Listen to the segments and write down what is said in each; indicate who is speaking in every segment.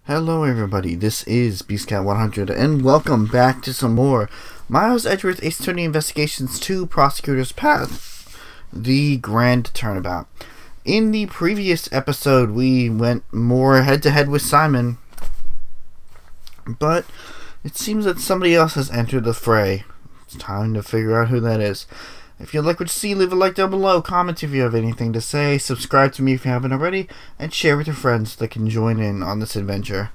Speaker 1: Hello everybody, this is BeastCat100 and welcome back to some more Miles Edgeworth Ace Attorney Investigations 2 Prosecutor's Path, the Grand Turnabout. In the previous episode we went more head-to-head with Simon, but it seems that somebody else has entered the fray. It's time to figure out who that is. If you like what you see, leave a like down below, comment if you have anything to say, subscribe to me if you haven't already, and share with your friends that can join in on this adventure.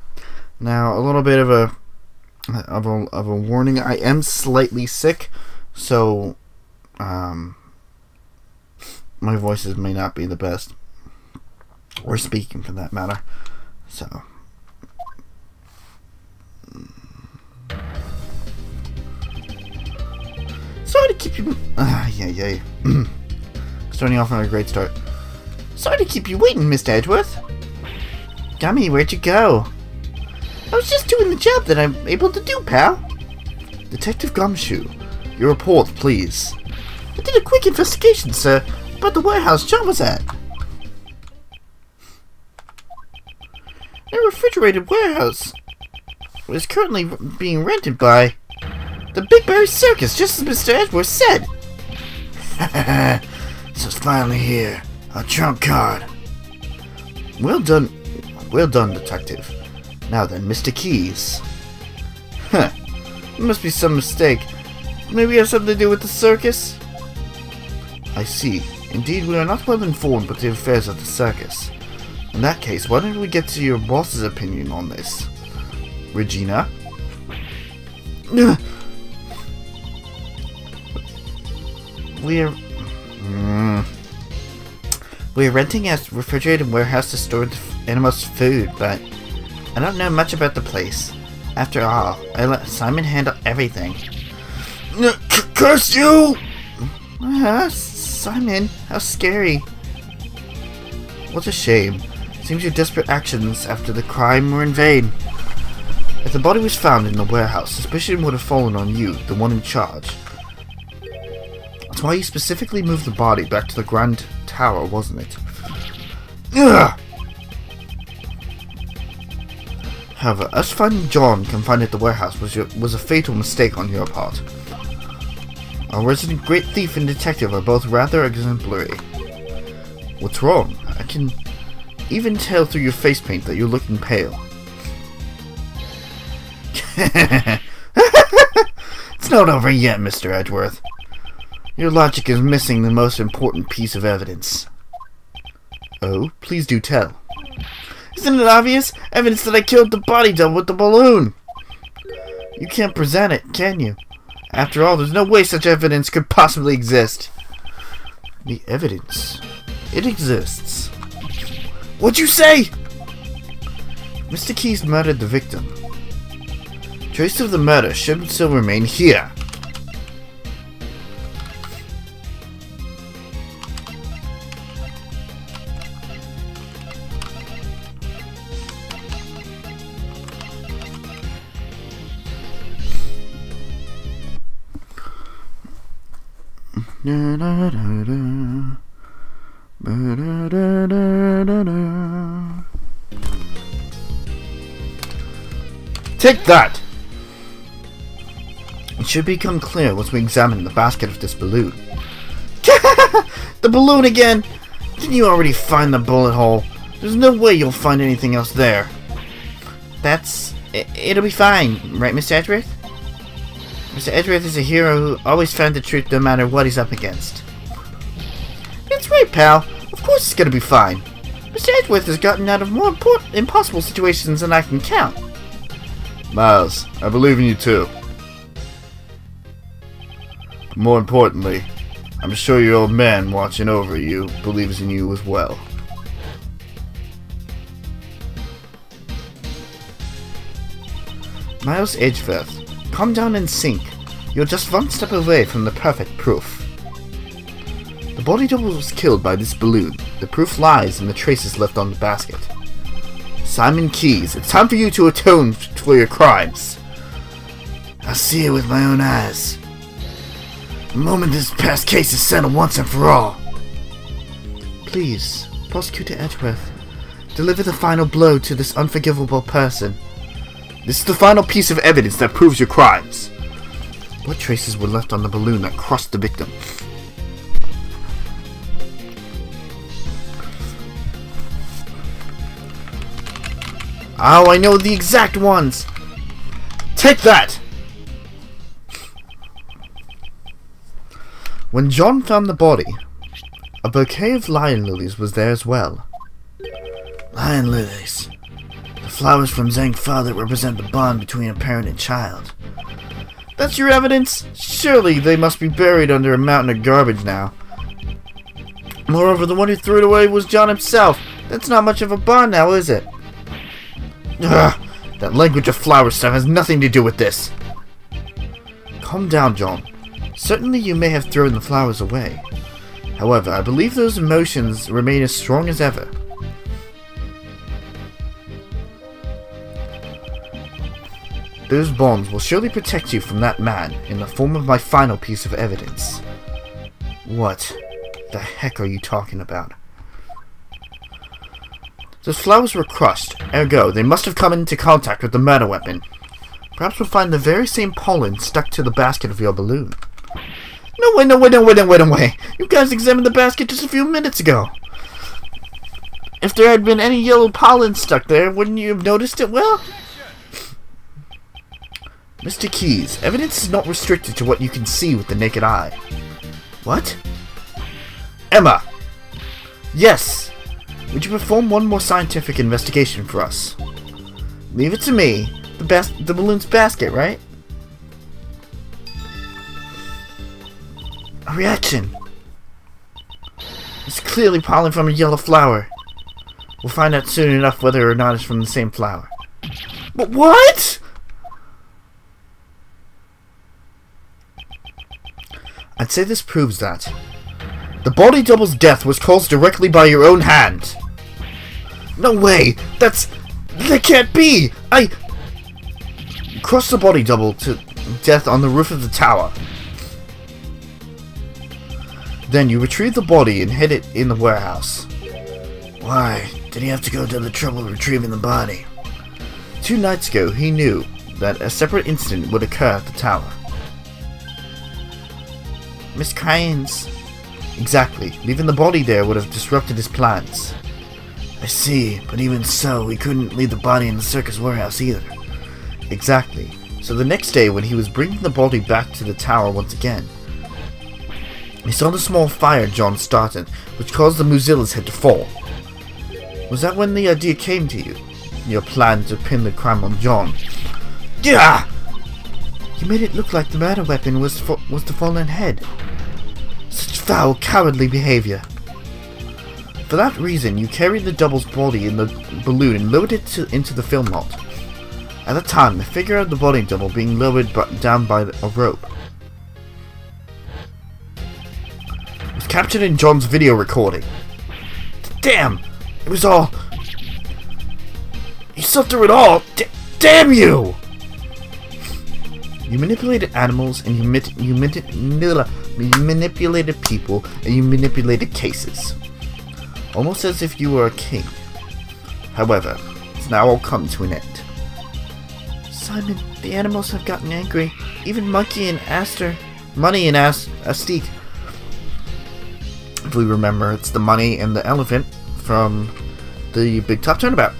Speaker 1: Now, a little bit of a warning. I am slightly sick, so my voices may not be the best, or speaking for that matter. So sorry to keep you... Starting off on a great start. Sorry to keep you waiting, Mr. Edgeworth. Gummy, where'd you go? I was just doing the job that I'm able to do, pal. Detective Gumshoe, your report, please. I did a quick investigation, sir, about the warehouse John was at. A refrigerated warehouse is currently being rented by the Big Berry Circus, just as Mr. Edgeworth said. So it's finally here. A trump card. Well done, detective. Now then, Mr. Keys. There must be some mistake. Maybe it has something to do with the circus? I see. Indeed, we are not well informed about the affairs of the circus. In that case, why don't we get to your boss's opinion on this? Regina? We're renting a refrigerated warehouse to store the animals' food, but I don't know much about the place. After all, I let Simon handle everything. Curse you! Simon, how scary. What a shame. Seems your desperate actions after the crime were in vain. If the body was found in the warehouse, suspicion would have fallen on you, the one in charge. That's why you specifically moved the body back to the Grand Tower, wasn't it? Ugh! However, us finding John confined at the warehouse was a fatal mistake on your part. Our resident great thief and detective are both rather exemplary. What's wrong? I can even tell through your face paint that you're looking pale. It's not over yet, Mr. Edgeworth. Your logic is missing the most important piece of evidence. Oh, please do tell. Isn't it obvious? Evidence that I killed the body double with the balloon! You can't present it, can you? After all, there's no way such evidence could possibly exist. The evidence? It exists. What'd you say? Mr. Keys murdered the victim. Trace of the murder should still remain here. Take that! It should become clear once we examine the basket of this balloon. The balloon again! Didn't you already find the bullet hole? There's no way you'll find anything else there. It'll be fine, right, Mr. Edgeworth? Mr. Edgeworth is a hero who always found the truth no matter what he's up against. That's right, pal. Of course it's gonna be fine. Mr. Edgeworth has gotten out of more impossible situations than I can count.
Speaker 2: Miles, I believe in you too. But more importantly, I'm sure your old man watching over you believes in you as well.
Speaker 1: Miles Edgeworth, calm down and sink. You're just one step away from the perfect proof. The body double was killed by this balloon. The proof lies in the traces left on the basket. Simon Keys, it's time for you to atone for your crimes. I'll see it with my own eyes. The moment this past case is settled once and for all. Please, Prosecutor Edgeworth, Deliver the final blow to this unforgivable person.
Speaker 2: This is the final piece of evidence that proves your crimes.
Speaker 1: What traces were left on the balloon that crushed the victim?
Speaker 2: Oh, I know the exact ones! Take that!
Speaker 1: When John found the body, a bouquet of lion lilies was there as well.
Speaker 2: Lion lilies. The flowers from Zhang's father represent the bond between a parent and child.
Speaker 1: That's your evidence? Surely they must be buried under a mountain of garbage now. Moreover, the one who threw it away was John himself. That's not much of a bond now, is it?
Speaker 2: Ugh, that language of flower stuff has nothing to do with this.
Speaker 1: Calm down, John. Certainly you may have thrown the flowers away. However, I believe those emotions remain as strong as ever. Those bonds will surely protect you from that man in the form of my final piece of evidence. What the heck are you talking about? Those flowers were crushed, ergo they must have come into contact with the murder weapon. Perhaps we'll find the very same pollen stuck to the basket of your balloon. No way, no way, no way, no way, no way! You guys examined the basket just a few minutes ago! If there had been any yellow pollen stuck there, wouldn't you have noticed it well? Mr. Keyes, evidence is not restricted to what you can see with the naked eye. What?
Speaker 2: Emma!
Speaker 1: Yes! Would you perform one more scientific investigation for us? Leave it to me. The balloon's basket, right? A reaction! It's clearly pollen from a yellow flower. We'll find out soon enough whether or not it's from the same flower. But what?! I'd say this proves that the body double's death was caused directly by your own hand. No way! That can't be! You crushed the body double to death on the roof of the tower. Then you retrieved the body and hid it in the warehouse.
Speaker 2: Why did he have to go to the trouble of retrieving the body?
Speaker 1: 2 nights ago, he knew that a separate incident would occur at the tower. Miss Cranes. Exactly. Leaving the body there would have disrupted his plans.
Speaker 2: I see, but even so, he couldn't leave the body in the circus warehouse either.
Speaker 1: Exactly. So the next day, when he was bringing the body back to the tower once again, he saw the small fire John started, which caused the Mozilla's head to fall. Was that when the idea came to you? Your plan to pin the crime on John?
Speaker 2: Yeah!
Speaker 1: You made it look like the murder weapon was the fallen head. Such foul, cowardly behavior. For that reason, you carried the double's body in the balloon and lowered it into the film lot. At the time, the figure of the body double being lowered down by a rope was captured in John's video recording. Damn! It was all... You saw through it all! Damn you! You manipulated animals, and you manipulated people, and you manipulated cases. Almost as if you were a king. However, it's now all come to an end. Simon, the animals have gotten angry. Even Monkey and Money and Astique. If we remember, it's the money and the elephant from the Big Top Turnabout.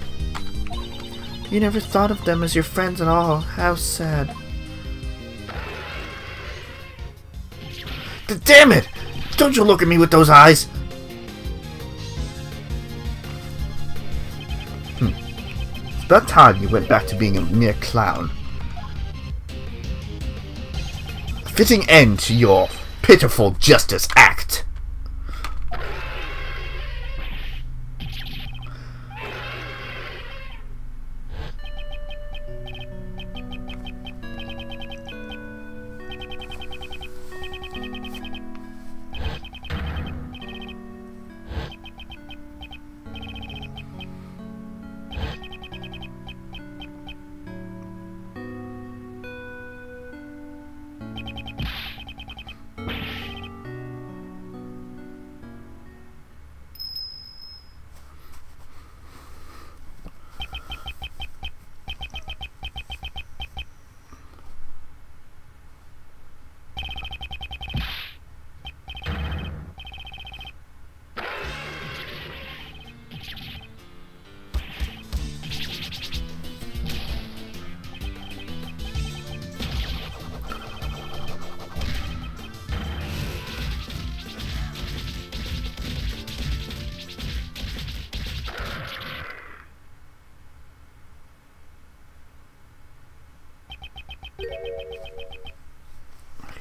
Speaker 1: You never thought of them as your friends at all. How sad. Damn it! Don't you look at me with those eyes! It's about time you went back to being a mere clown. A fitting end to your pitiful justice act.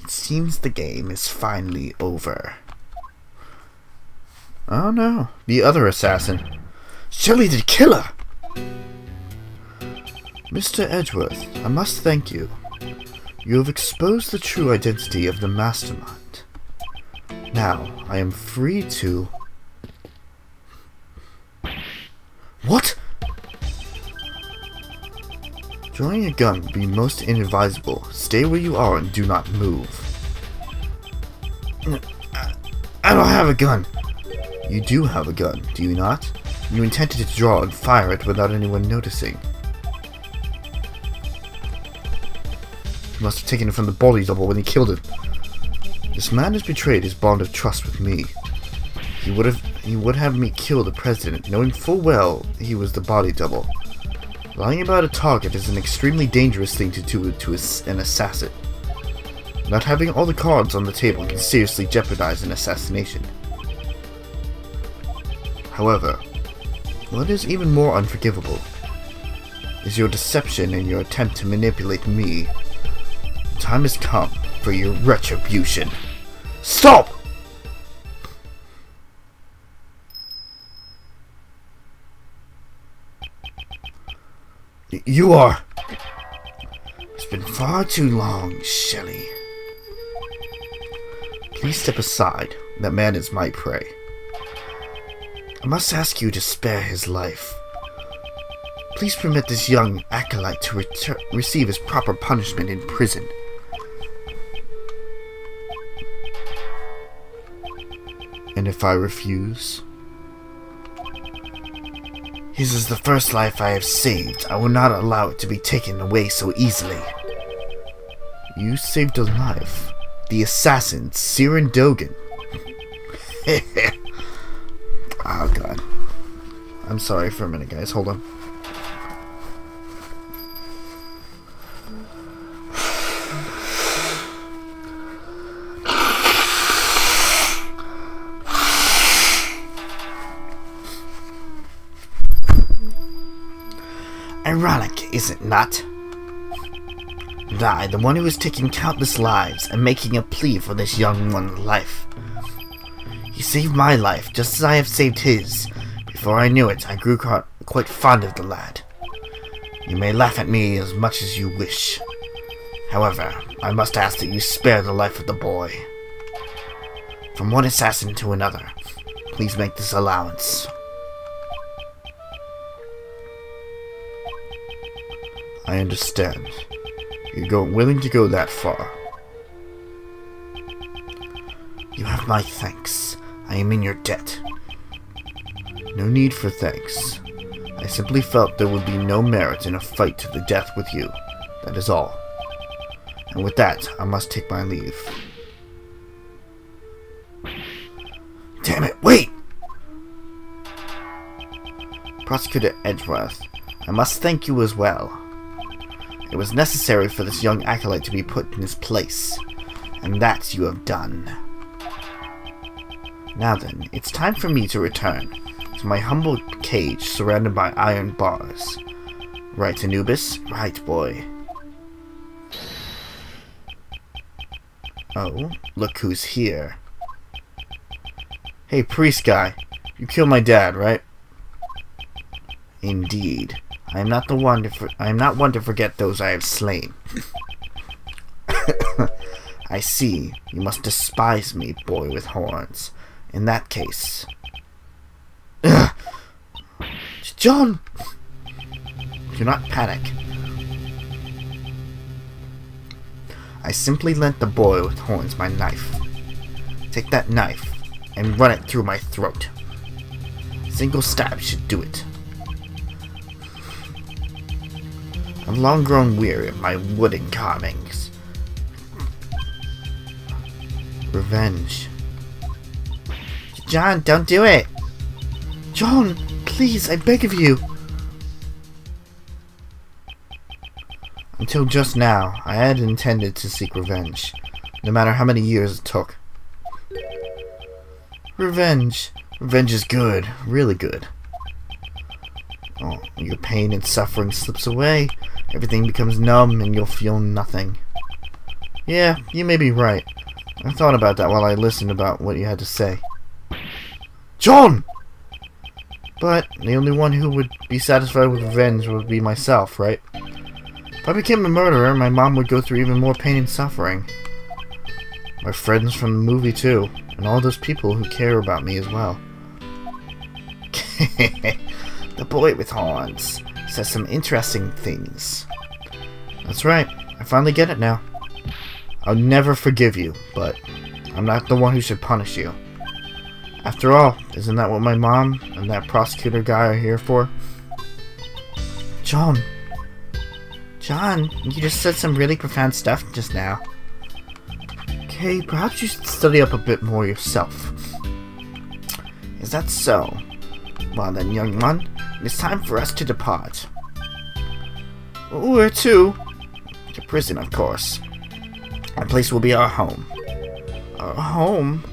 Speaker 1: It seems the game is finally over. Oh no, the other assassin. Shelley the killer! Mr. Edgeworth, I must thank you. You have exposed the true identity of the mastermind. Now, I am free to... What? Drawing a gun would be most inadvisable. Stay where you are and do not move. I don't have a gun. You do have a gun, do you not? You intended to draw and fire it without anyone noticing. You must have taken it from the body double when he killed it. This man has betrayed his bond of trust with me. He would have me kill the president, knowing full well he was the body double. Lying about a target is an extremely dangerous thing to do to an assassin. Not having all the cards on the table can seriously jeopardize an assassination. However, what is even more unforgivable is your deception and your attempt to manipulate me. The time has come for your retribution. Stop! You are... It's been far too long, Shelley. Please step aside. That man is my prey. I must ask you to spare his life. Please permit this young acolyte to receive his proper punishment in prison. And if I refuse? His is the first life I have saved. I will not allow it to be taken away so easily. You saved a life. The assassin, Siren Dogan. Oh god. I'm sorry for a minute, guys. Hold on. Ironic, is it not? And I, the one who is taking countless lives and making a plea for this young one's life. He saved my life just as I have saved his. Before I knew it, I grew quite fond of the lad. You may laugh at me as much as you wish. However, I must ask that you spare the life of the boy. From one assassin to another, please make this allowance. I understand. You're willing to go that far. You have my thanks. I am in your debt. No need for thanks. I simply felt there would be no merit in a fight to the death with you. That is all. And with that, I must take my leave. Damn it, wait! Prosecutor Edgeworth, I must thank you as well. It was necessary for this young acolyte to be put in his place, and that you have done. Now then, it's time for me to return to my humble cage surrounded by iron bars. Right, Anubis? Right, boy. Oh, look who's here. Hey, priest guy. You killed my dad, right? Indeed. I am not one to forget those I have slain. I see. You must despise me, boy with horns. In that case... Ugh. John! Do not panic. I simply lent the boy with horns my knife. Take that knife and run it through my throat. A single stab should do it. I've long grown weary of my wooden carvings. Revenge. John, don't do it! John, please, I beg of you! Until just now, I had intended to seek revenge, no matter how many years it took. Revenge. Revenge is good, really good. Oh, your pain and suffering slips away, everything becomes numb, and you'll feel nothing. Yeah, you may be right. I thought about that while I listened about what you had to say. John! But the only one who would be satisfied with revenge would be myself, right? If I became a murderer, my mom would go through even more pain and suffering. My friends from the movie too, and all those people who care about me as well. The boy with horns says some interesting things. That's right, I finally get it now. I'll never forgive you, but I'm not the one who should punish you. After all, isn't that what my mom and that prosecutor guy are here for? John, you just said some really profound stuff just now. Okay, perhaps you should study up a bit more yourself. Is that so? Well then, young one, it's time for us to depart. Where to? To prison, of course. That place will be our home. Our home?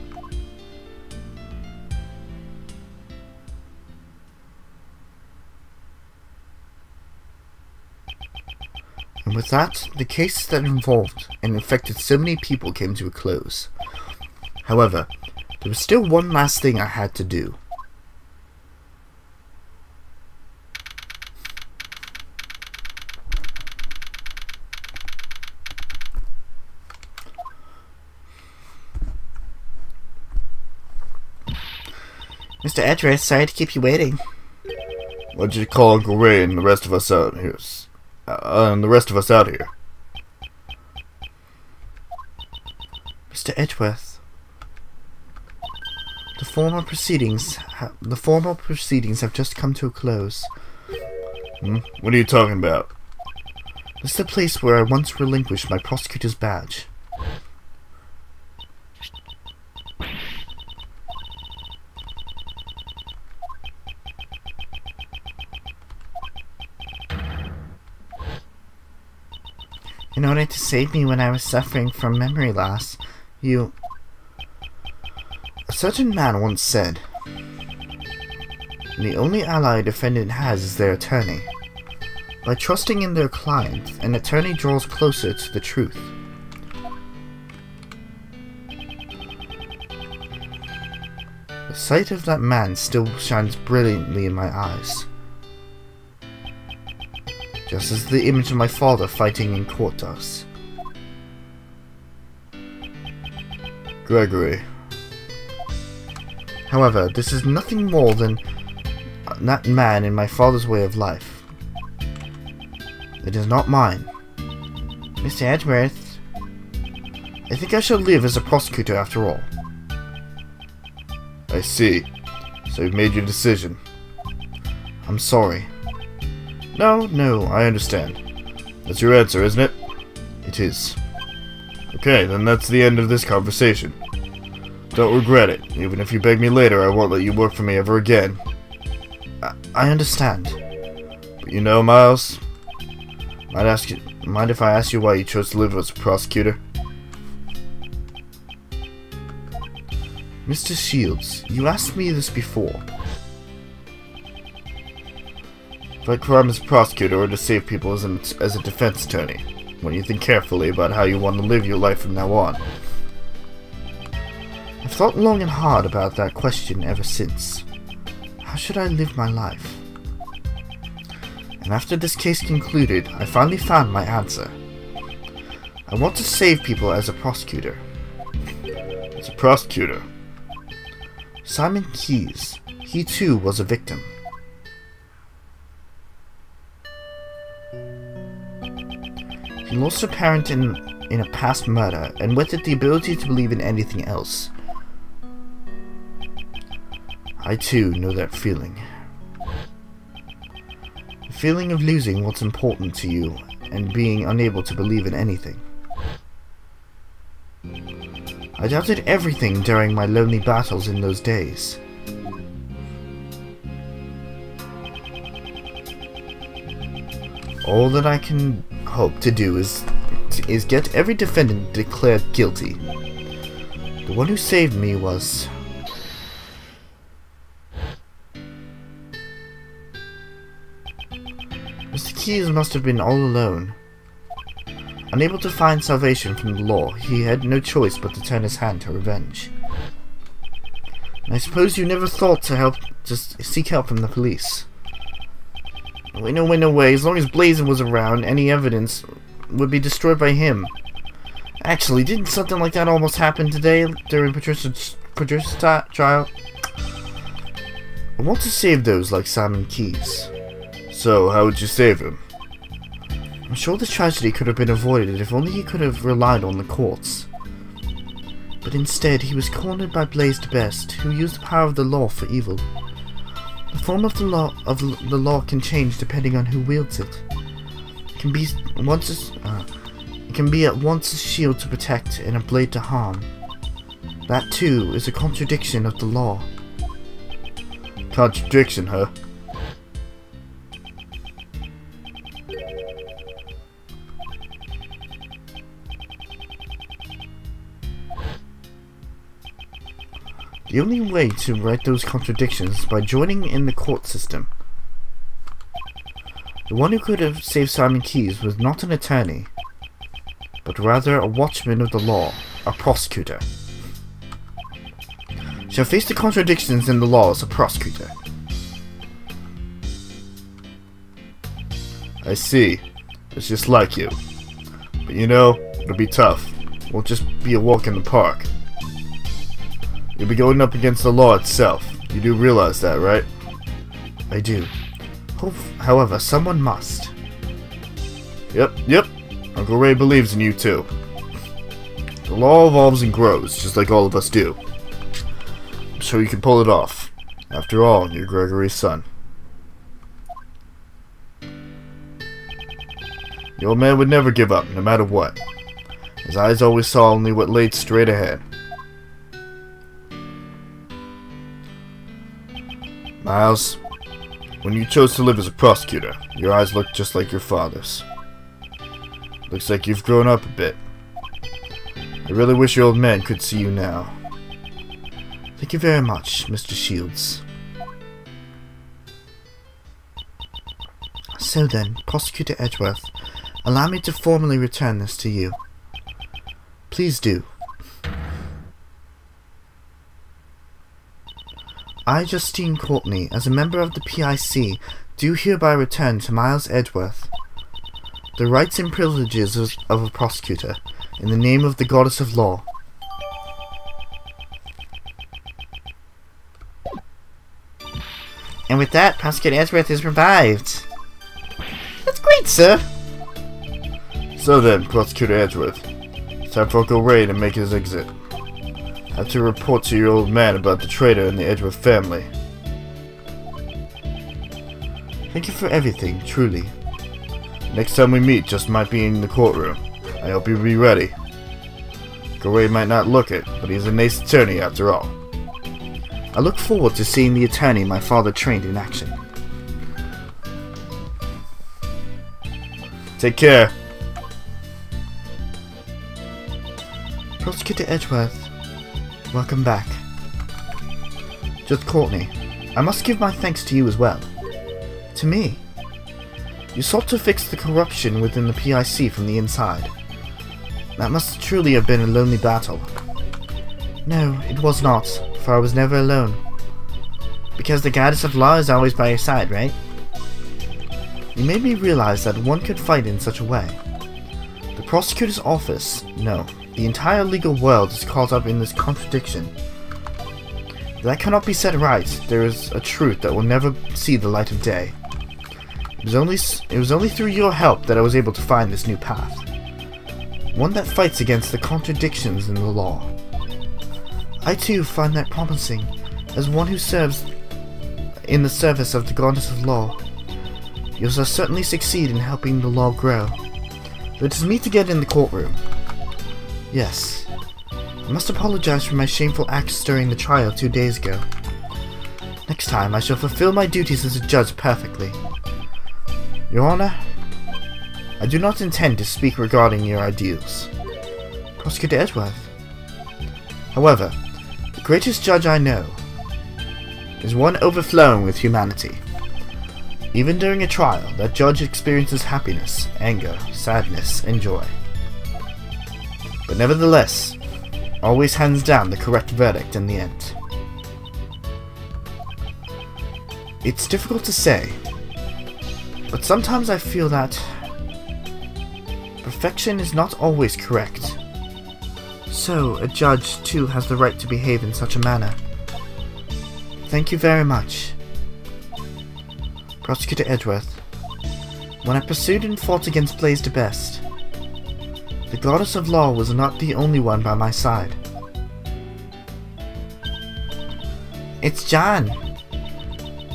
Speaker 1: And with that, the case that involved and infected so many people came to a close. However, there was still one last thing I had to do. Mr. Edgeworth, sorry to keep you waiting.
Speaker 2: Why'd you call Uncle Ray and the rest of us out here?
Speaker 1: Mr. Edgeworth, the formal proceedings have just come to a close.
Speaker 2: What are you talking about?
Speaker 1: This is the place where I once relinquished my prosecutor's badge. In order to save me when I was suffering from memory loss, a certain man once said, the only ally a defendant has is their attorney. By trusting in their client, an attorney draws closer to the truth. The sight of that man still shines brilliantly in my eyes. Just as the image of my father fighting in court does.
Speaker 2: Gregory.
Speaker 1: However, this is nothing more than that man in my father's way of life. It is not mine. Mr. Edgeworth, I think I shall live as a prosecutor after all.
Speaker 2: I see. So you've made your decision.
Speaker 1: I'm sorry.
Speaker 2: No, I understand. That's your answer, isn't it?
Speaker 1: It is.
Speaker 2: Okay, then that's the end of this conversation. Don't regret it. Even if you beg me later, I won't let you work for me ever again.
Speaker 1: I understand.
Speaker 2: But you know, Miles, mind if I ask you why you chose to live as a prosecutor?
Speaker 1: Mr. Shields, you asked me this before.
Speaker 2: Fight crime as a prosecutor or to save people as a defense attorney, when you think carefully about how you want to live your life from now on.
Speaker 1: I've thought long and hard about that question ever since. How should I live my life? And after this case concluded, I finally found my answer. I want to save people as a prosecutor.
Speaker 2: As a prosecutor?
Speaker 1: Simon Keyes, he too was a victim. He lost a parent in a past murder, and with it the ability to believe in anything else. I too know that feeling. The feeling of losing what's important to you, and being unable to believe in anything. I doubted everything during my lonely battles in those days. All that I can hope to do is get every defendant declared guilty. The one who saved me was... Mr. Keyes must have been all alone. Unable to find salvation from the law, he had no choice but to turn his hand to revenge. And I suppose you never thought to seek help from the police. No way. As long as Blazin was around, any evidence would be destroyed by him. Actually, didn't something like that almost happen today during Patricia's trial? I want to save those like Simon Keyes.
Speaker 2: So, how would you save him?
Speaker 1: I'm sure this tragedy could have been avoided if only he could have relied on the courts. But instead, he was cornered by Blaze the Best, who used the power of the law for evil. The form of the law can change depending on who wields it. It can be at once a shield to protect and a blade to harm. That too is a contradiction of the law.
Speaker 2: Contradiction, huh?
Speaker 1: The only way to right those contradictions is by joining in the court system. The one who could have saved Simon Keyes was not an attorney, but rather a watchman of the law, a prosecutor. Shall face the contradictions in the law as a prosecutor.
Speaker 2: I see. It's just like you. But you know, it'll be tough. It won't just be a walk in the park. You'll be going up against the law itself. You do realize that, right?
Speaker 1: I do. However, someone must.
Speaker 2: Yep. Uncle Ray believes in you too. The law evolves and grows, just like all of us do. I'm sure you can pull it off. After all, you're Gregory's son. The old man would never give up, no matter what. His eyes always saw only what lay straight ahead. Miles, when you chose to live as a prosecutor, your eyes looked just like your father's. Looks like you've grown up a bit. I really wish your old man could see you now.
Speaker 1: Thank you very much, Mr. Shields. So then, Prosecutor Edgeworth, allow me to formally return this to you. Please do. I, Justine Courtney, as a member of the PIC, do hereby return to Miles Edgeworth the rights and privileges of a prosecutor, in the name of the Goddess of Law. And with that, Prosecutor Edgeworth is revived. That's great, sir!
Speaker 2: So then, Prosecutor Edgeworth, it's time for Uncle Ray to make his exit. I have to report to your old man about the traitor in the Edgeworth family.
Speaker 1: Thank you for everything, truly.
Speaker 2: Next time we meet just might be in the courtroom. I hope you'll be ready. Uncle Ray might not look it, but he's an ace attorney after all.
Speaker 1: I look forward to seeing the attorney my father trained in action.
Speaker 2: Take care.
Speaker 1: Prosecutor Edgeworth, welcome back. Judge Courtney, I must give my thanks to you as well. To me. You sought to fix the corruption within the PIC from the inside. That must truly have been a lonely battle. No, it was not, for I was never alone. Because the Goddess of Law is always by your side, right? You made me realize that one could fight in such a way. The prosecutor's office, no, the entire legal world is caught up in this contradiction. That cannot be set right. There is a truth that will never see the light of day. It was only through your help that I was able to find this new path. One that fights against the contradictions in the law. I too find that promising, as one who serves in the service of the Goddess of Law. You shall certainly succeed in helping the law grow. But it is me to get in the courtroom. Yes. I must apologize for my shameful acts during the trial 2 days ago. Next time I shall fulfill my duties as a judge perfectly. Your Honor, I do not intend to speak regarding your ideals. Prosecutor Edgeworth. However, the greatest judge I know is one overflowing with humanity. Even during a trial, that judge experiences happiness, anger, sadness, and joy. But nevertheless, always hands down the correct verdict in the end. It's difficult to say, but sometimes I feel that perfection is not always correct. So, a judge too has the right to behave in such a manner. Thank you very much. Prosecutor Edgeworth, when I pursued and fought against Blaze the Best, the goddess of law was not the only one by my side. It's John.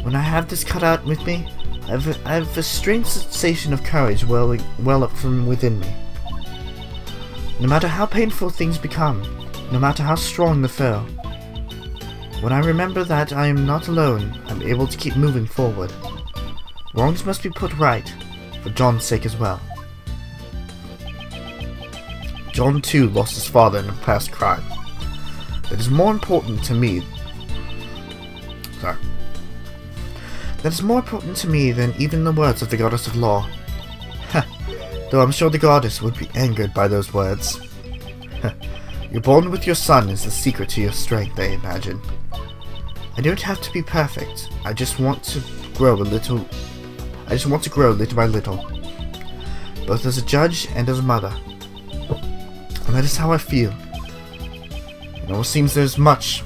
Speaker 1: When I have this cut out with me, I have a strange sensation of courage well up from within me. No matter how painful things become, no matter how strong the foe, when I remember that I am not alone, I'm able to keep moving forward. Wrongs must be put right, for John's sake as well. John too lost his father in a past crime. That is more important to me. That is more important to me than even the words of the goddess of law. Though I'm sure the goddess would be angered by those words. Your bond with your son is the secret to your strength, I imagine. I don't have to be perfect. I just want to grow little by little, both as a judge and as a mother. And that is how I feel. It all seems there's much.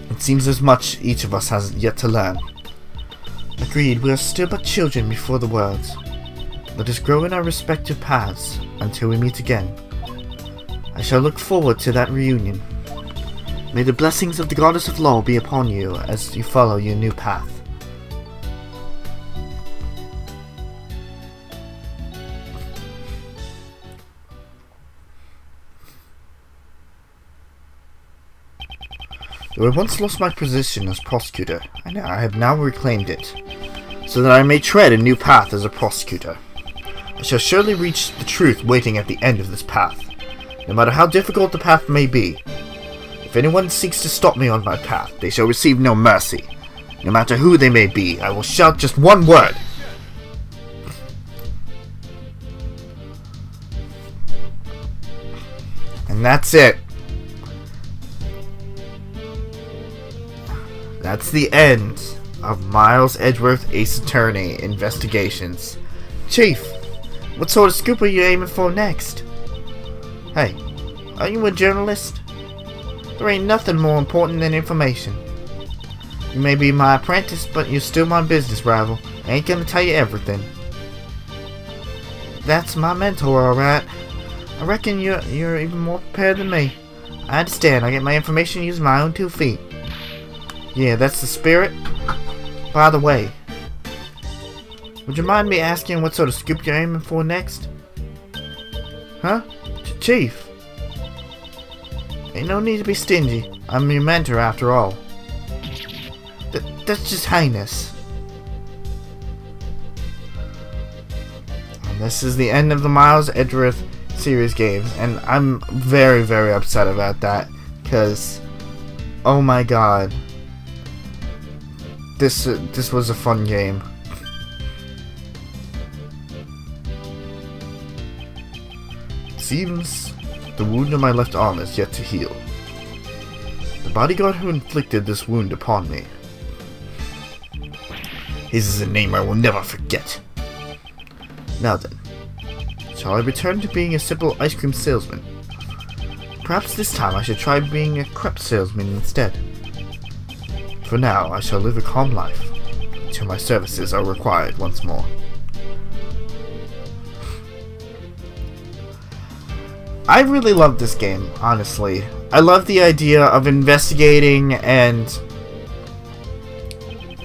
Speaker 1: It seems there's much each of us has yet to learn. Agreed, we are still but children before the world. Let us grow in our respective paths until we meet again. I shall look forward to that reunion. May the blessings of the goddess of law be upon you as you follow your new path. Though I once lost my position as prosecutor, I have now reclaimed it, so that I may tread a new path as a prosecutor. I shall surely reach the truth waiting at the end of this path, no matter how difficult the path may be. If anyone seeks to stop me on my path, they shall receive no mercy. No matter who they may be, I will shout just one word. And that's it. That's the end of Miles Edgeworth Ace Attorney Investigations. Chief, what sort of scoop are you aiming for next? Hey, are you a journalist? There ain't nothing more important than information. You may be my apprentice, but you're still my business rival. I ain't gonna tell you everything. That's my mentor, alright. I reckon you're even more prepared than me. I understand, I get my information using my own 2 feet. Yeah, that's the spirit. By the way, would you mind me asking what sort of scoop you're aiming for next? Huh? Chief? Ain't no need to be stingy. I'm your mentor after all. That's just heinous. And this is the end of the Miles Edgeworth series games, and I'm very, very upset about that, because, oh my god. This was a fun game. It seems the wound on my left arm is yet to heal. The bodyguard who inflicted this wound upon me. His is a name I will never forget. Now then, shall I return to being a simple ice cream salesman? Perhaps this time I should try being a crepe salesman instead. For now, I shall live a calm life, until my services are required once more. I really love this game, honestly. I love the idea of investigating and...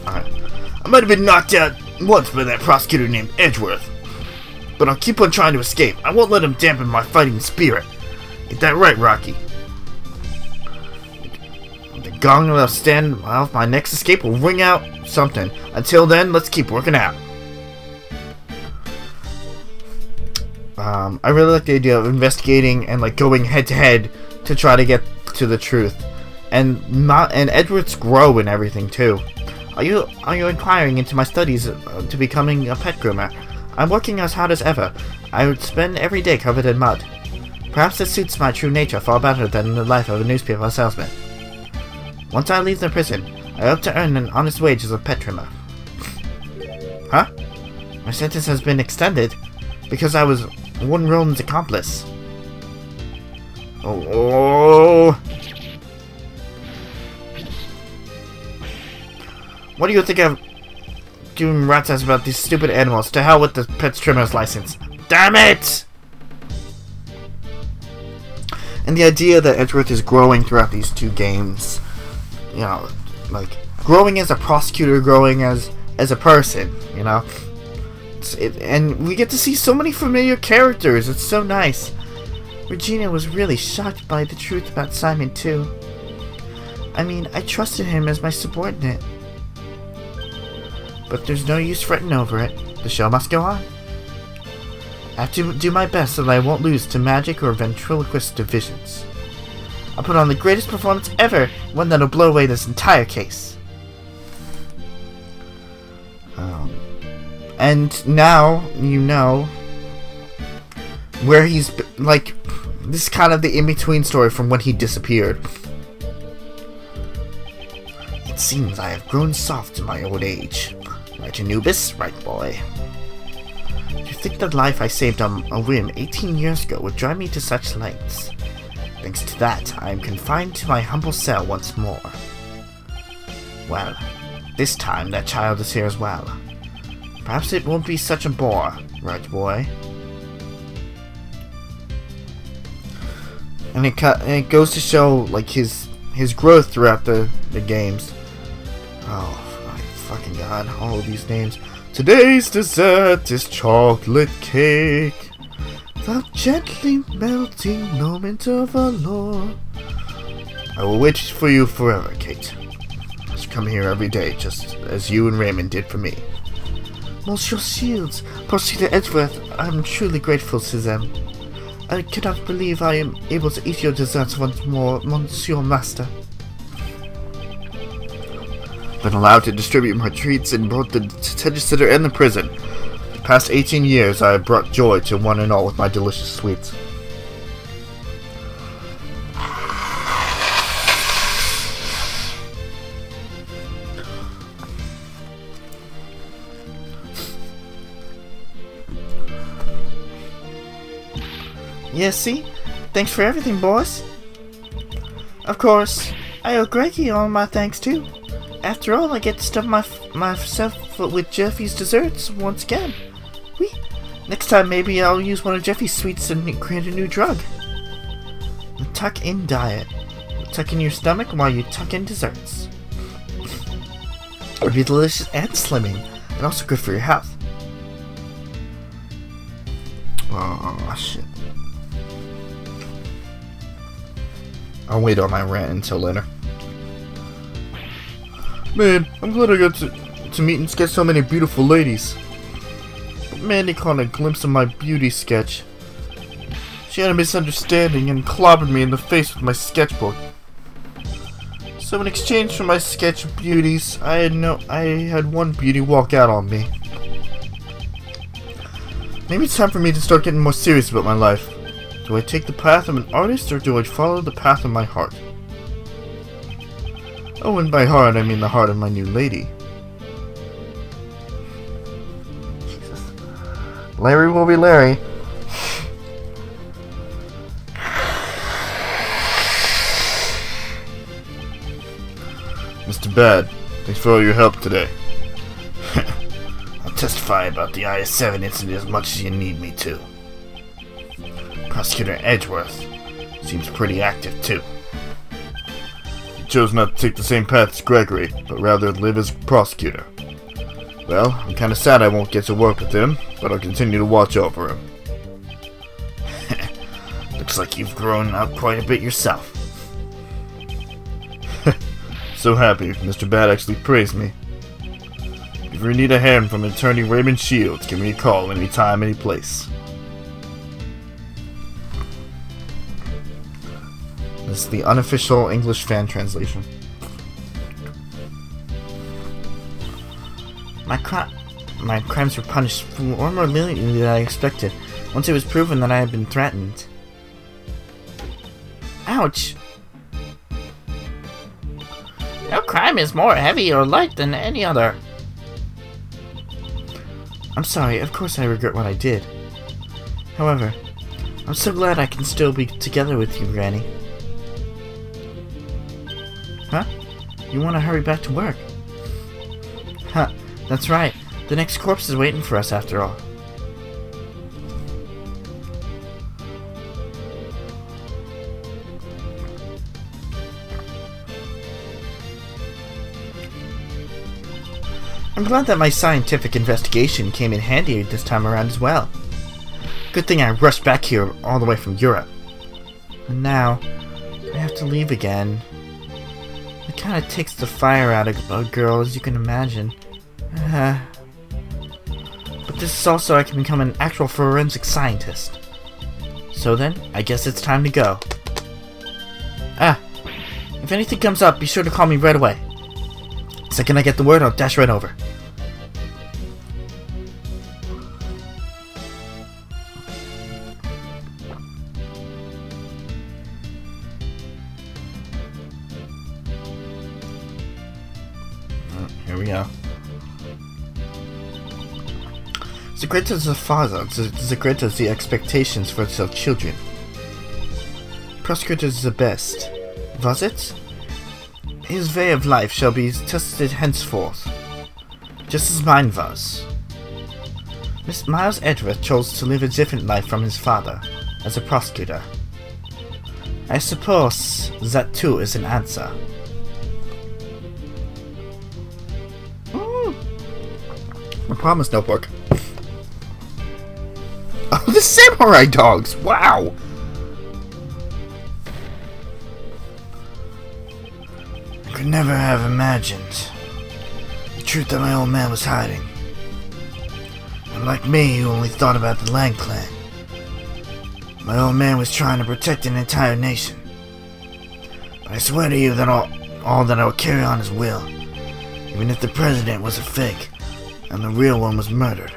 Speaker 1: I might have been knocked out once by that prosecutor named Edgeworth, but I'll keep on trying to escape. I won't let him dampen my fighting spirit. Ain't that right, Rocky? Gong that'll stand off my next escape will ring out something. Until then, let's keep working out. I really like the idea of investigating and like going head to head to try to get to the truth. And Edgeworth's grow and everything too. Are you inquiring into my studies to becoming a pet groomer? I'm working as hard as ever. I would spend every day covered in mud. Perhaps this suits my true nature far better than the life of a newspaper salesman. Once I leave the prison, I hope to earn an honest wage as a pet trimmer. Huh? My sentence has been extended because I was one Roman's accomplice. Oh. What do you think of doing rat's ass about these stupid animals? To hell with the pet trimmer's license. Damn it! And the idea that Edgeworth is growing throughout these two games, you know, like growing as a prosecutor, growing as a person, you know, and we get to see so many familiar characters. It's so nice. Regina was really shocked by the truth about Simon too. I mean, I trusted him as my subordinate. But there's no use fretting over it. The show must go on. I have to do my best so that I won't lose to magic or ventriloquist divisions. I'll put on the greatest performance ever, one that'll blow away this entire case. And now, you know, where he's, like, this is kind of the in-between story from when he disappeared. It seems I have grown soft in my old age. Right, Anubis? Right, boy. Do you think the life I saved on a whim 18 years ago would drive me to such lengths? Thanks to that, I am confined to my humble cell once more. Well, this time that child is here as well. Perhaps it won't be such a bore, right, boy? And it goes to show, like, his growth throughout the games. Oh, my fucking god, all of these names. Today's dessert is chocolate cake. The gently melting moment of allure. I will wait for you forever, Kate. I should come here every day, just as you and Raymond did for me. Monsieur Shields, Prosecutor Edgeworth, I am truly grateful to them. I cannot believe I am able to eat your desserts once more, Monsieur Master. Been allowed to distribute my treats in both the detention center and the prison. The past 18 years, I have brought joy to one and all with my delicious sweets. Yes, see? Thanks for everything, boys. Of course, I owe Greggy all my thanks too. After all, I get to stuff myself with Jeffy's desserts once again. Whee! Next time, maybe I'll use one of Jeffy's sweets and create a new drug. The tuck-in diet. Tuck in your stomach while you tuck in desserts. It would be delicious and slimming, and also good for your health. Oh shit. I'll wait on my rant until later. Man, I'm glad I got to meet and sketch so many beautiful ladies. But Mandy caught a glimpse of my beauty sketch. She had a misunderstanding and clobbered me in the face with my sketchbook. So in exchange for my sketch of beauties, I had one beauty walk out on me. Maybe it's time for me to start getting more serious about my life. Do I take the path of an artist, or do I follow the path of my heart? Oh, and by heart, I mean the heart of my new lady. Jesus. Larry will be Larry.
Speaker 2: Mr. Bad, thanks for all your help today.
Speaker 1: I'll testify about the IS-7 incident as much as you need me to. Prosecutor Edgeworth seems pretty active too.
Speaker 2: He chose not to take the same path as Gregory, but rather live as prosecutor. Well, I'm kinda sad I won't get to work with him, but I'll continue to watch over him.
Speaker 1: Looks like you've grown up quite a bit yourself.
Speaker 2: So happy, Mr. Bad actually praised me. If you need a hand from attorney Raymond Shields, give me a call anytime, any place.
Speaker 1: This is the unofficial English fan translation. My crimes were punished far more leniently than I expected, once it was proven that I had been threatened. Ouch! No crime is more heavy or light than any other. I'm sorry, of course I regret what I did. However, I'm so glad I can still be together with you, Granny. Huh? You want to hurry back to work? Huh, that's right. The next corpse is waiting for us after all. I'm glad that my scientific investigation came in handy this time around as well. Good thing I rushed back here all the way from Europe. And now, I have to leave again. It kinda takes the fire out of a girl, as you can imagine. But this is also I can become an actual forensic scientist. So then, I guess it's time to go. If anything comes up, be sure to call me right away. The second I get the word, I'll dash right over. Here we go. The greater the father, the greater the expectations for their children. Prosecutor is the best. Was it? His way of life shall be tested henceforth, just as mine was. Miss Miles Edgeworth chose to live a different life from his father, as a prosecutor. I suppose that too is an answer. I promise notebook. Oh, the samurai dogs! Wow! I could never have imagined the truth that my old man was hiding. Unlike me, who only thought about the Lang clan. My old man was trying to protect an entire nation. But I swear to you that all that I would carry on his will, even if the president was a fake and the real one was murdered.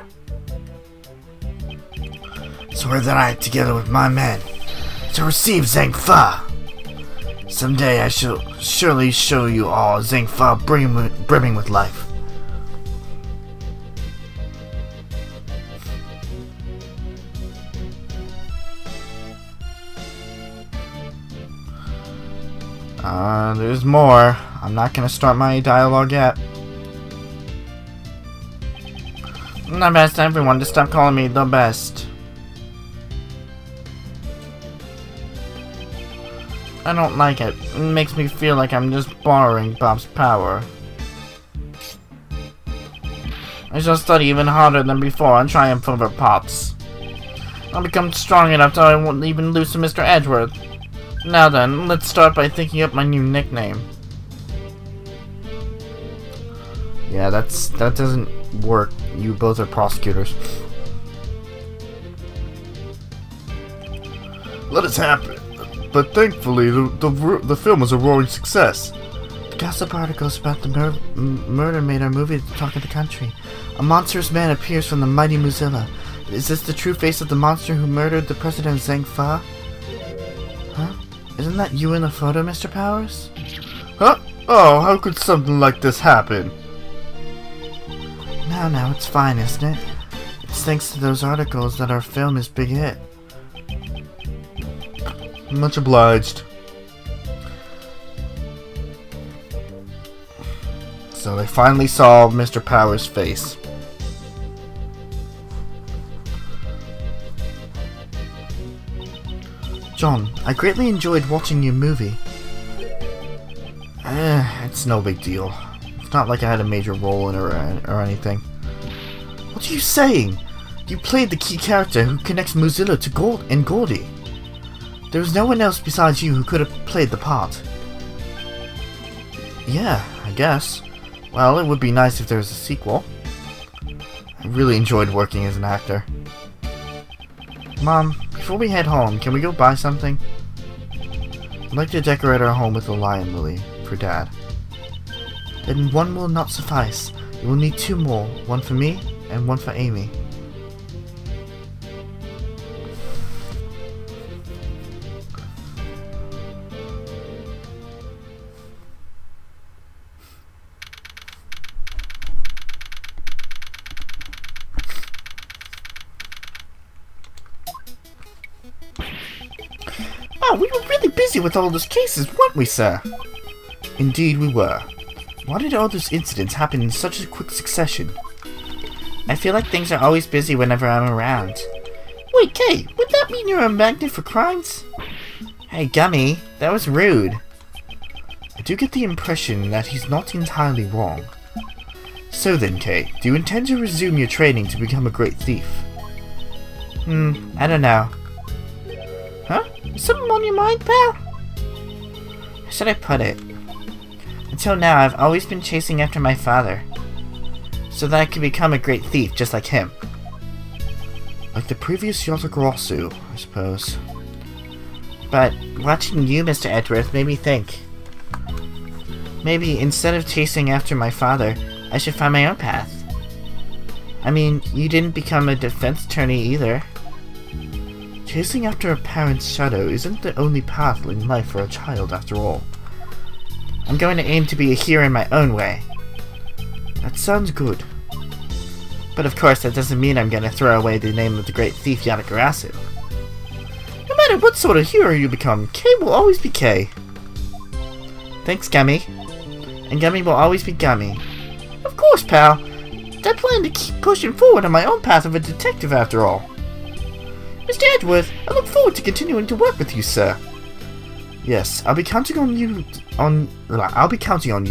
Speaker 1: Swear that I, together with my men, shall receive Zhang Fa. Someday I shall surely show you all Zhang Fa brimming with life. There's more. I'm not gonna start my dialogue yet. I'm best everyone to stop calling me the best. I don't like it. It makes me feel like I'm just borrowing Bob's power. I shall study even harder than before and triumph over Pops. I'll become strong enough so I won't even lose to Mr. Edgeworth. Now then, let's start by thinking up my new nickname. Yeah, that doesn't work. You both are prosecutors.
Speaker 2: Let us happen. But thankfully, the film was a roaring success.
Speaker 1: The gossip articles about the murder made our movie the talk of the country. A monstrous man appears from the mighty Mozilla. Is this the true face of the monster who murdered the president Zhang Fa? Huh? Isn't that you in the photo, Mr. Powers?
Speaker 2: Huh? Oh, how could something like this happen?
Speaker 1: Now, it's fine, isn't it? It's thanks to those articles that our film is big hit.
Speaker 2: Much obliged.
Speaker 1: So they finally saw Mr. Powers' face. John, I greatly enjoyed watching your movie. It's no big deal. It's not like I had a major role in it or anything. What are you saying? You played the key character who connects Mozilla to Goldie. There was no one else besides you who could have played the part. Yeah, I guess. Well, it would be nice if there was a sequel. I really enjoyed working as an actor. Mom, before we head home, can we go buy something? I'd like to decorate our home with a lion lily for Dad. Then one will not suffice. You will need 2 more, one for me and one for Amy.
Speaker 2: Oh, we were really busy with all those cases, weren't we, sir?
Speaker 1: Indeed we were. Why did all those incidents happen in such a quick succession? I feel like things are always busy whenever I'm around.
Speaker 2: Wait, Kay, would that mean you're a magnet for crimes?
Speaker 1: Hey, Gummy, that was rude. I do get the impression that he's not entirely wrong. So then, Kay, do you intend to resume your training to become a great thief? I don't know.
Speaker 2: Huh? Is something on your mind, pal?
Speaker 1: How should I put it? Until now, I've always been chasing after my father, so that I could become a great thief just like him. Like the previous Yotagarasu, I suppose. But watching you, Mr. Edgeworth, made me think. Maybe instead of chasing after my father, I should find my own path. I mean, you didn't become a defense attorney either. Chasing after a parent's shadow isn't the only path in life for a child, after all. I'm going to aim to be a hero in my own way. That sounds good. But of course, that doesn't mean I'm going to throw away the name of the great thief Yatagarasu.
Speaker 2: No matter what sort of hero you become, Kay will always be Kay.
Speaker 1: Thanks, Gummy. And Gummy will always be Gummy.
Speaker 2: Of course, pal. I plan to keep pushing forward on my own path of a detective after all. Mr. Edgeworth, I look forward to continuing to work with you, sir.
Speaker 1: Yes, I'll be counting on you,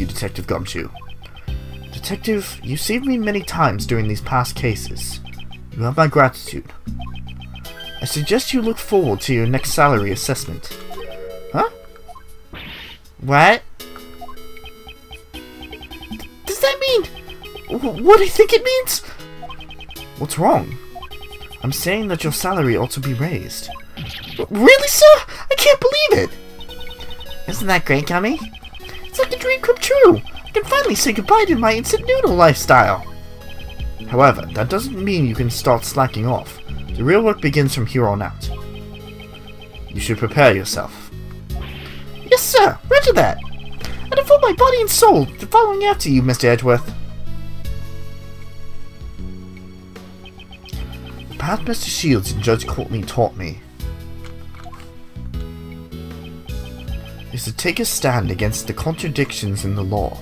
Speaker 1: Detective Gumshoe. Detective, you saved me many times during these past cases. You have my gratitude. I suggest you look forward to your next salary assessment.
Speaker 2: Huh?
Speaker 1: What?
Speaker 2: Does that mean what I think it means?
Speaker 1: What's wrong? I'm saying that your salary ought to be raised.
Speaker 2: Really, sir? I can't believe it!
Speaker 1: Isn't that great, Gummy?
Speaker 2: It's like a dream come true! I can finally say goodbye to my instant noodle lifestyle!
Speaker 1: However, that doesn't mean you can start slacking off. The real work begins from here on out. You should prepare yourself.
Speaker 2: Yes, sir! Roger that! I devote my body and soul to following after you, Mr. Edgeworth.
Speaker 1: The path Mr. Shields and Judge Courtney taught me is to take a stand against the contradictions in the law,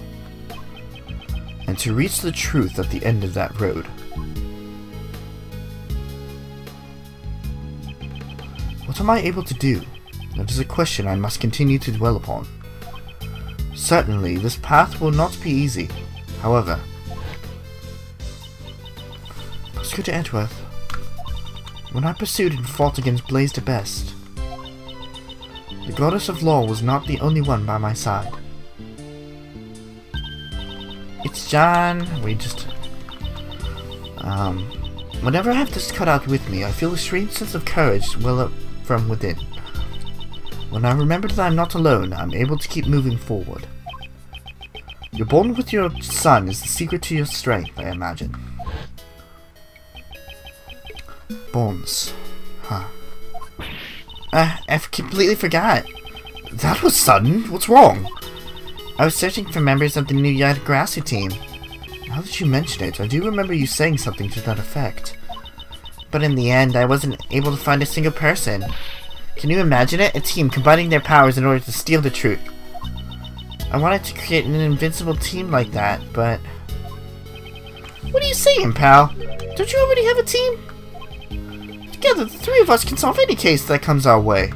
Speaker 1: and to reach the truth at the end of that road. What am I able to do? That is a question I must continue to dwell upon. Certainly, this path will not be easy. However, Prosecutor Edgeworth, when I pursued and fought against Blaze the Best, the goddess of law was not the only one by my side. It's John. Whenever I have this cut out with me, I feel a strange sense of courage well up from within. When I remember that I'm not alone, I'm able to keep moving forward. Your bond with your son is the secret to your strength, I imagine. Bonds. Huh. I completely forgot.
Speaker 2: That was sudden. What's wrong?
Speaker 1: I was searching for members of the new Yatagarasu team. Now that you mention it, I do remember you saying something to that effect. But in the end, I wasn't able to find a single person. Can you imagine it? A team combining their powers in order to steal the truth. I wanted to create an invincible team like that, but...
Speaker 2: What are you saying, pal? Don't you already have a team? Together, the three of us can solve any case that comes our way.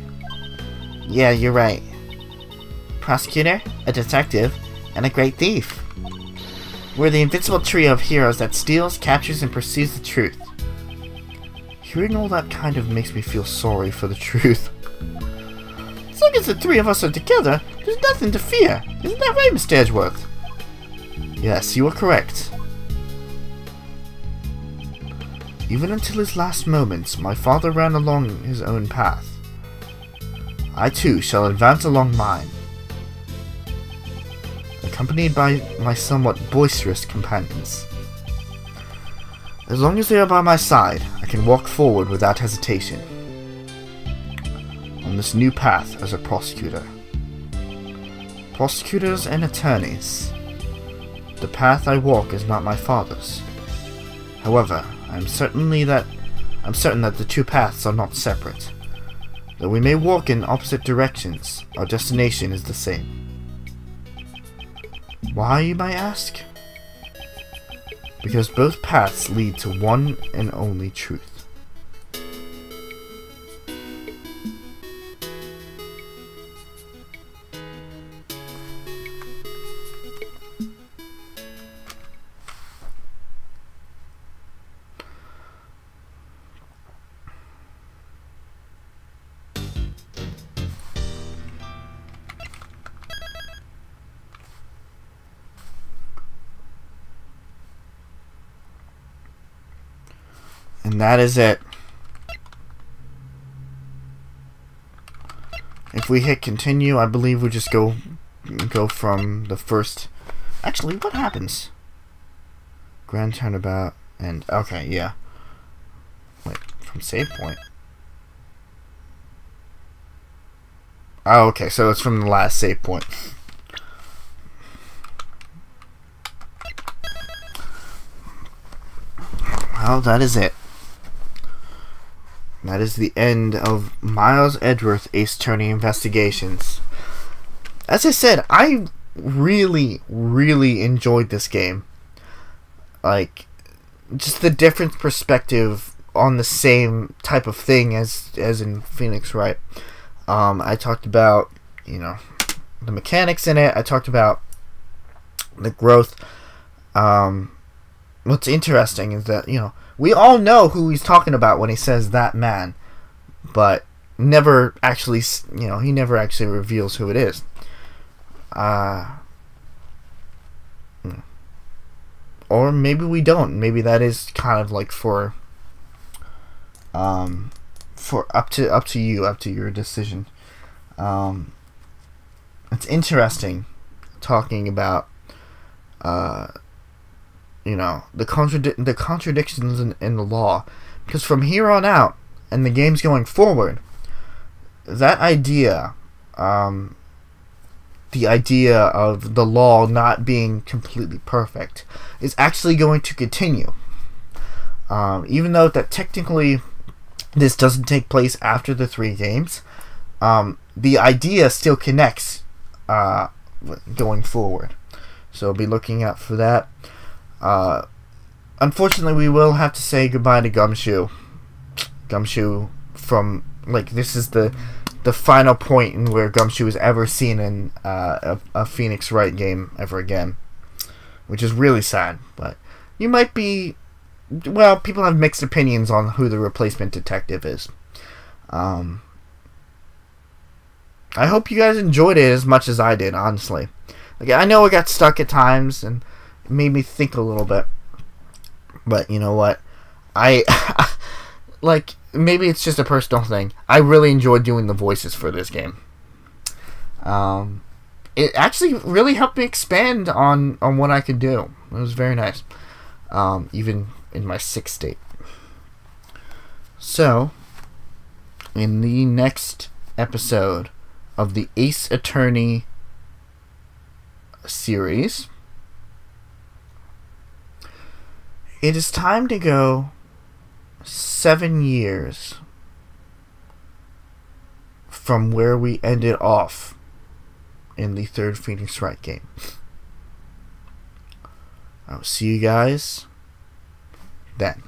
Speaker 1: Yeah, you're right. Prosecutor, a detective, and a great thief. We're the invincible trio of heroes that steals, captures, and pursues the truth. Hearing all that kind of makes me feel sorry for the truth.
Speaker 2: As long as the three of us are together, there's nothing to fear. Isn't that right, Mr. Edgeworth?
Speaker 1: Yes, you are correct. Even until his last moments, my father ran along his own path. I too shall advance along mine. A accompanied by my somewhat boisterous companions. As long as they are by my side, I can walk forward without hesitation on this new path as a prosecutor. Prosecutors and attorneys. The path I walk is not my father's. However, I'm certain that the two paths are not separate. Though we may walk in opposite directions, our destination is the same. Why, you might ask? Because both paths lead to one and only truth. And that is it. If we hit continue, I believe we just go from the first. Actually, what happens? Grand turnabout and okay, yeah. Wait, from save point. Oh, okay, so it's from the last save point. Well, that is it. That is the end of Miles Edgeworth Ace Attorney Investigations. As I said, I really enjoyed this game. Like, just the different perspective on the same type of thing as in Phoenix Wright. I talked about, you know, the mechanics in it. I talked about the growth. What's interesting is that, you know, we all know who he's talking about when he says that man, but never actually, you know, he never actually reveals who it is. Or maybe we don't. Maybe that is kind of like for up to you, up to your decision. It's interesting talking about you know, the contradictions in the law, because from here on out and the game's going forward, that idea, the idea of the law not being completely perfect, is actually going to continue. Even though that technically this doesn't take place after the 3 games, the idea still connects going forward. So be looking out for that. Unfortunately, we will have to say goodbye to Gumshoe. Gumshoe from, like, this is the final point in where Gumshoe is ever seen in a Phoenix Wright game ever again, which is really sad. But you might be, well, people have mixed opinions on who the replacement detective is. I hope you guys enjoyed it as much as I did, honestly. Like, I know I got stuck at times and it made me think a little bit, but you know what, I like, maybe it's just a personal thing. I really enjoyed doing the voices for this game. It actually really helped me expand on what I could do. It was very nice, even in my sick state. So in the next episode of the Ace Attorney series, it is time to go 7 years from where we ended off in the 3rd Phoenix Wright game. I'll see you guys then.